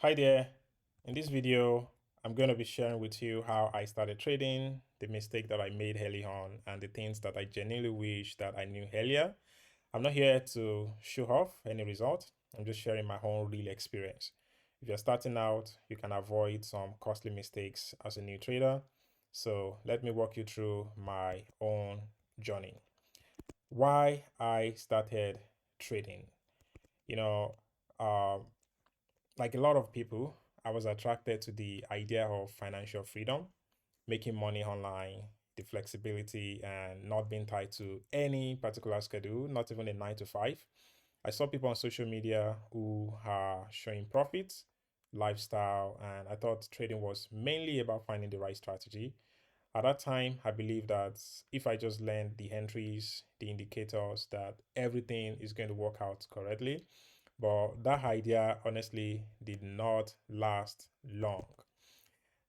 Hi there. In this video, I'm going to be sharing with you how I started trading, the mistake that I made early on, and the things that I genuinely wish that I knew earlier. I'm not here to show off any result. I'm just sharing my own real experience. If you're starting out, you can avoid some costly mistakes as a new trader. So let me walk you through my own journey. Why I started trading. You know, um, like a lot of people, I was attracted to the idea of financial freedom, making money online, the flexibility, and not being tied to any particular schedule, not even a 9 to 5. I saw people on social media who are showing profits, lifestyle, and I thought trading was mainly about finding the right strategy. At that time, I believed that if I just learned the entries, the indicators, that everything is going to work out correctly. But that idea honestly did not last long.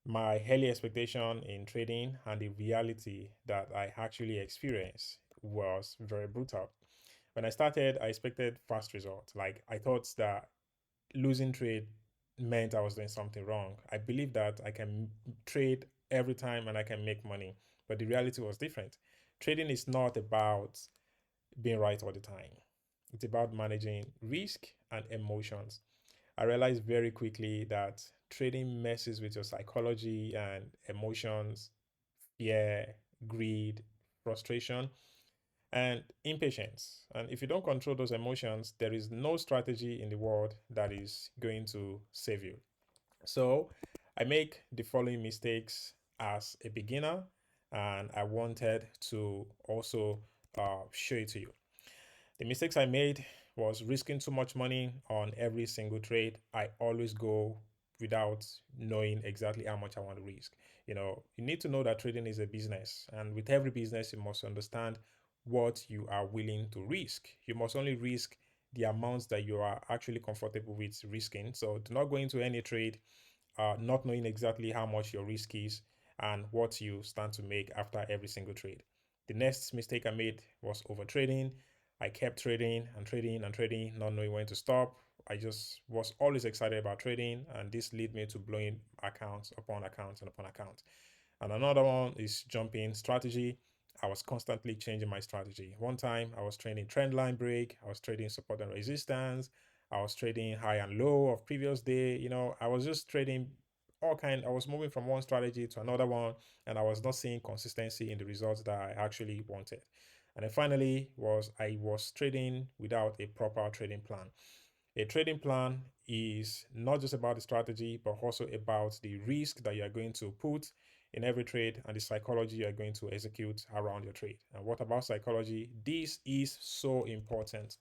My early expectation in trading and the reality that I actually experienced was very brutal. When I started, I expected fast results. Like I thought that losing trade meant I was doing something wrong. I believed that I can trade every time and I can make money. But the reality was different. Trading is not about being right all the time. It's about managing risk and emotions. I realized very quickly that trading messes with your psychology and emotions, fear, greed, frustration, and impatience. And if you don't control those emotions, there is no strategy in the world that is going to save you. So I make the following mistakes as a beginner, and I wanted to also show it to you. The mistakes I made was risking too much money on every single trade. I always go without knowing exactly how much I want to risk. You need to know that trading is a business, and with every business, you must understand what you are willing to risk. You must only risk the amounts that you are actually comfortable with risking. So do not go into any trade not knowing exactly how much your risk is and what you stand to make after every single trade. The next mistake I made was over trading. I kept trading and trading and trading, not knowing when to stop. I just was always excited about trading, and this led me to blowing accounts upon accounts and upon accounts. And another one is jumping strategy. I was constantly changing my strategy. One time I was trading trend line break, I was trading support and resistance, I was trading high and low of previous day. I was just trading I was moving from one strategy to another one, and I was not seeing consistency in the results that I actually wanted. And then finally was I was trading without a proper trading plan. A trading plan is not just about the strategy, but also about the risk that you are going to put in every trade and the psychology you are going to execute around your trade. And what about psychology? This is so important.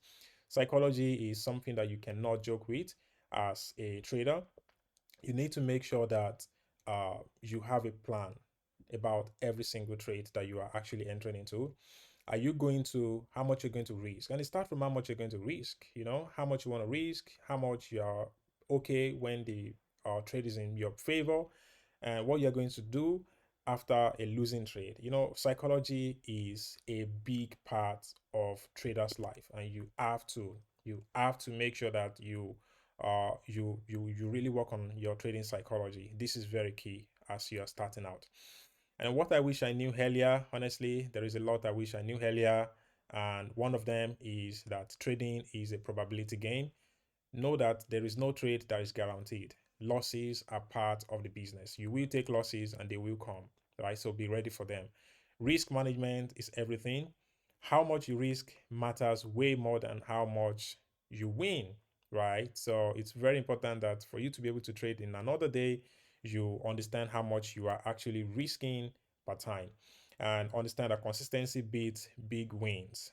Psychology is something that you cannot joke with as a trader. You need to make sure that you have a plan about every single trade that you are actually entering into. Are you going to how much you're going to risk? And it starts from how much you're going to risk, how much you want to risk, how much you are okay when the trade is in your favor, and what you're going to do after a losing trade. Psychology is a big part of traders' life, and you have to make sure that you really work on your trading psychology. This is very key as you are starting out. And what I wish I knew earlier, honestly, there is a lot I wish I knew earlier. And one of them is that trading is a probability game. Know that there is no trade that is guaranteed. Losses are part of the business. You will take losses and they will come, right? So be ready for them. Risk management is everything. How much you risk matters way more than how much you win, right? So it's very important that for you to be able to trade in another day, you understand how much you are actually risking per time and understand that consistency beats big wins.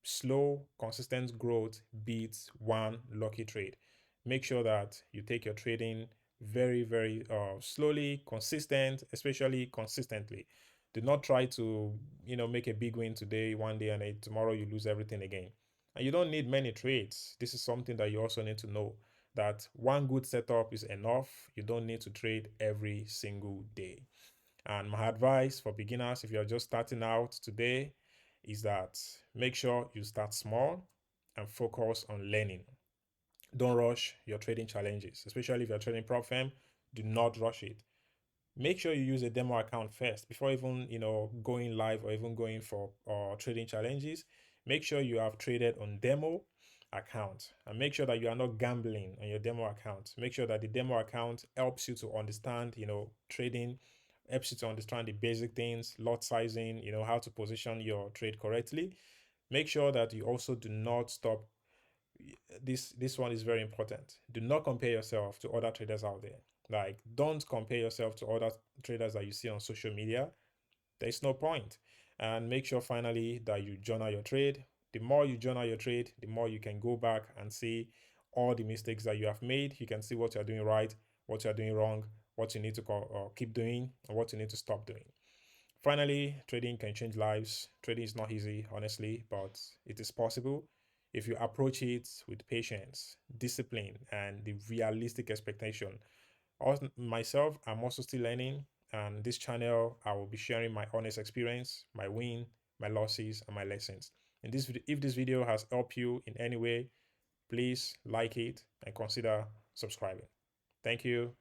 Slow, consistent growth beats one lucky trade. Make sure that you take your trading very, very slowly, consistent, especially consistently. Do not try to, make a big win today, one day, and then tomorrow you lose everything again. And you don't need many trades. This is something that you also need to know that one good setup is enough. You don't need to trade every single day. And my advice for beginners, if you're just starting out today, is that make sure you start small and focus on learning. Don't rush your trading challenges, especially if you're trading prop firm. Do not rush it. Make sure you use a demo account first before even going live or even going for trading challenges. Make sure you have traded on demo account, and make sure that you are not gambling on your demo account. Make sure that the demo account helps you to understand trading, helps you to understand the basic things, lot sizing, how to position your trade correctly. Make sure that you also do not stop. This one is very important. Do not compare yourself to other traders out there. Like, don't compare yourself to other traders that you see on social media. There's no point. And make sure finally that you journal your trade. The more you journal your trade, the more you can go back and see all the mistakes that you have made. You can see what you're doing right, what you're doing wrong, what you need to keep doing, and what you need to stop doing. Finally, trading can change lives. Trading is not easy, honestly, but it is possible if you approach it with patience, discipline, and the realistic expectation. Also, myself, I'm also still learning, and this channel, I will be sharing my honest experience, my win, my losses, and my lessons. And if this video has helped you in any way, please like it and consider subscribing. Thank you.